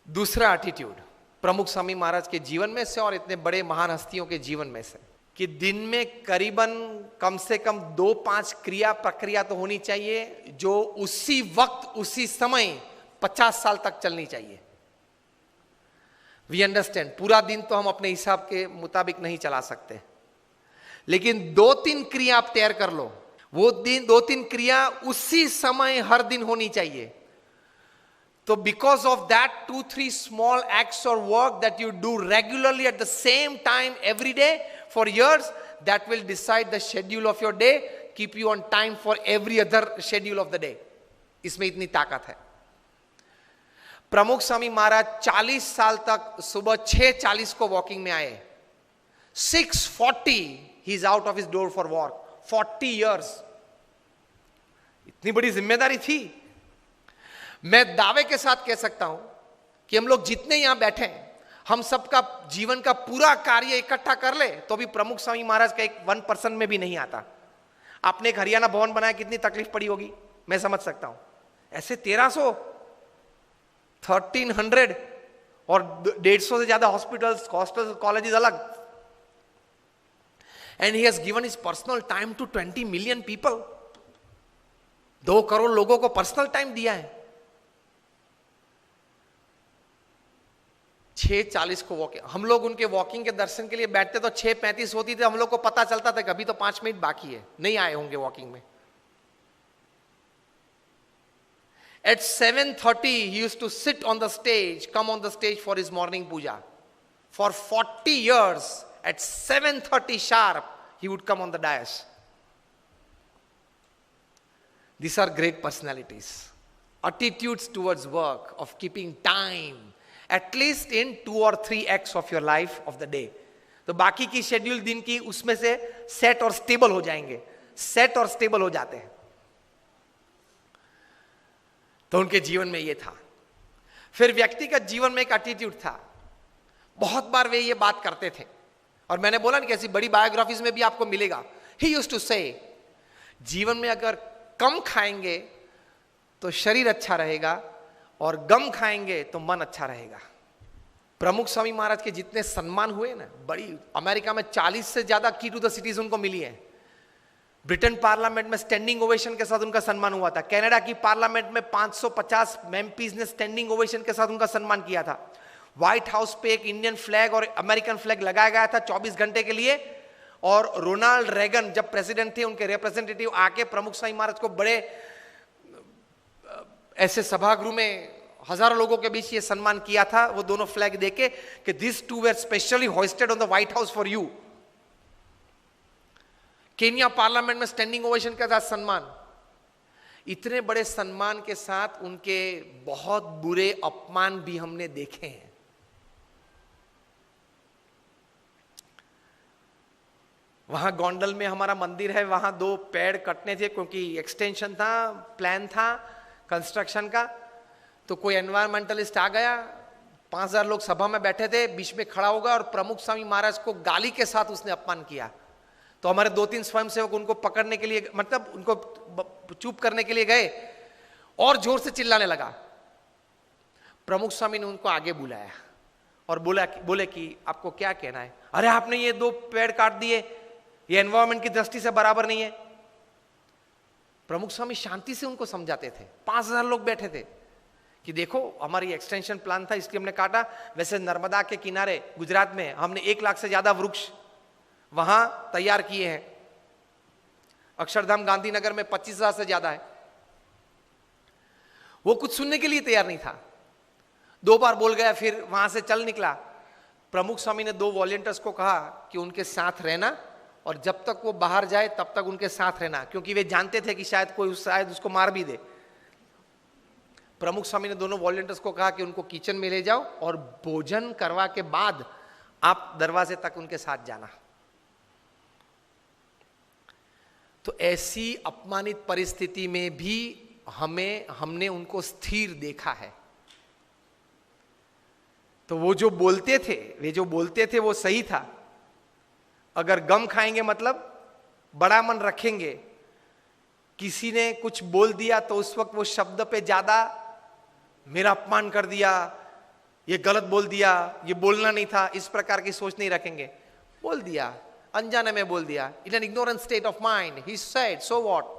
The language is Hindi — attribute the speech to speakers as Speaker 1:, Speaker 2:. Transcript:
Speaker 1: दूसरा एटीट्यूड प्रमुख स्वामी महाराज के जीवन में से और इतने बड़े महान हस्तियों के जीवन में से कि दिन में करीबन कम से कम 2-5 क्रिया प्रक्रिया तो होनी चाहिए जो उसी वक्त उसी समय 50 साल तक चलनी चाहिए। वी अंडरस्टैंड, पूरा दिन तो हम अपने हिसाब के मुताबिक नहीं चला सकते, लेकिन 2-3 क्रिया आप तैयार कर लो। वो दिन 2-3 क्रिया उसी समय हर दिन होनी चाहिए। तो because of that 2-3 small acts और work that you do regularly at the same time every day for years, that will decide the schedule of your day, keep you on time for every other schedule of the day. इसमें इतनी ताकत है। प्रमुख स्वामी महाराज 40 साल तक सुबह 6:40 को वॉकिंग में आए। 6:40 he is out of his door for walk. 40 years, इतनी बड़ी जिम्मेदारी थी। मैं दावे के साथ कह सकता हूं कि हम लोग जितने यहां बैठे हैं, हम सबका जीवन का पूरा कार्य इकट्ठा कर ले तो भी प्रमुख स्वामी महाराज का एक 1% में भी नहीं आता। आपने एक हरियाणा भवन बनाया, कितनी तकलीफ पड़ी होगी, मैं समझ सकता हूं। ऐसे 1300, 1300 और 150 से ज्यादा हॉस्पिटल्स, कॉलेजेस अलग। And he has given his personal time to 20 million people. 2 crore लोगों को पर्सनल टाइम दिया है। 6:40 को वॉकिंग, हम लोग उनके वॉकिंग के दर्शन के लिए बैठते तो 6:35 होती थी, हम लोग को पता चलता था कभी तो 5 मिनट बाकी है, नहीं आए होंगे वॉकिंग में। At 7:30 he used to sit on the stage, come on the stage for his morning puja. For 40 years at 7:30 sharp he would come on the dais. These are great personalities. Attitudes towards work, of keeping time, at least in 2 or 3 acts of your life of the day. तो बाकी की शेड्यूल दिन की उसमें से सेट और स्टेबल हो जाएंगे, सेट और स्टेबल हो जाते हैं। तो उनके जीवन में ये था। फिर व्यक्तिगत जीवन में एक एटीट्यूड था। बहुत बार वे ये बात करते थे और मैंने बोला ना कि ऐसी बड़ी बायोग्राफीज में भी आपको मिलेगा। ही यूज्ड टू से, जीवन में अगर कम खाएंगे तो शरीर अच्छा रहेगा और गम खाएंगे तो मन अच्छा रहेगा। प्रमुख स्वामी महाराज के जितने सम्मान हुए ना, बड़ी अमेरिका में 40 से ज्यादा की टू द सिटीज उनको मिली है। ब्रिटेन पार्लियामेंट में स्टैंडिंग ओवेशन के साथ उनका सम्मान हुआ था। कनाडा की पार्लियामेंट में 550 एमपीज ने स्टैंडिंग ओवेशन के साथ उनका सम्मान किया था। व्हाइट हाउस पे एक इंडियन फ्लैग और अमेरिकन फ्लैग लगाया गया था 24 घंटे के लिए। और रोनाल्ड रेगन जब प्रेसिडेंट थे, उनके रिप्रेजेंटेटिव आके प्रमुख स्वामी महाराज को बड़े ऐसे सभागृह में हजारों लोगों के बीच ये सम्मान किया था, वो दोनों फ्लैग देके कि this two were specially hosted on the White House for you. Kenya parliament में स्टैंडिंग ओवेशन के साथ सम्मान। इतने बड़े सम्मान के साथ उनके बहुत बुरे अपमान भी हमने देखे हैं। वहां गोंडल में हमारा मंदिर है, वहां 2 पेड़ कटने थे क्योंकि एक्सटेंशन था, प्लान था कंस्ट्रक्शन का। तो कोई एनवायरमेंटलिस्ट आ गया, 5000 लोग सभा में बैठे थे, बीच में खड़ा होगा और प्रमुख स्वामी महाराज को गाली के साथ उसने अपमान किया। तो हमारे 2-3 स्वयंसेवक उनको पकड़ने के लिए, मतलब उनको चुप करने के लिए गए और जोर से चिल्लाने लगा। प्रमुख स्वामी ने उनको आगे बुलाया और बोले कि आपको क्या कहना है। अरे आपने ये 2 पेड़ काट दिए, ये एनवायरमेंट की दृष्टि से बराबर नहीं है। प्रमुख स्वामी शांति से उनको समझाते थे। 5000 लोग बैठे थे कि देखो हमारी एक्सटेंशन प्लान था इसलिए हमने काटा। वैसे नर्मदा के किनारे गुजरात में हमने 1 लाख से ज्यादा वृक्ष वहां तैयार किए हैं। अक्षरधाम गांधीनगर में 25,000 से ज्यादा है। वो कुछ सुनने के लिए तैयार नहीं था। 2 बार बोल गया, फिर वहां से चल निकला। प्रमुख स्वामी ने 2 वॉलंटियर्स को कहा कि उनके साथ रहना और जब तक वो बाहर जाए तब तक उनके साथ रहना, क्योंकि वे जानते थे कि शायद उसको मार भी दे। प्रमुख स्वामी ने दोनों वॉलंटियर्स को कहा कि उनको किचन में ले जाओ और भोजन करवा के बाद आप दरवाजे तक उनके साथ जाना। तो ऐसी अपमानित परिस्थिति में भी हमने उनको स्थिर देखा है। तो वो जो बोलते थे वो सही था। अगर गम खाएंगे मतलब बड़ा मन रखेंगे। किसी ने कुछ बोल दिया तो उस वक्त वो शब्द पे ज्यादा मेरा अपमान कर दिया, ये गलत बोल दिया, ये बोलना नहीं था, इस प्रकार की सोच नहीं रखेंगे। बोल दिया, अनजाने में बोल दिया, in an ignorant state of mind, he said, so what,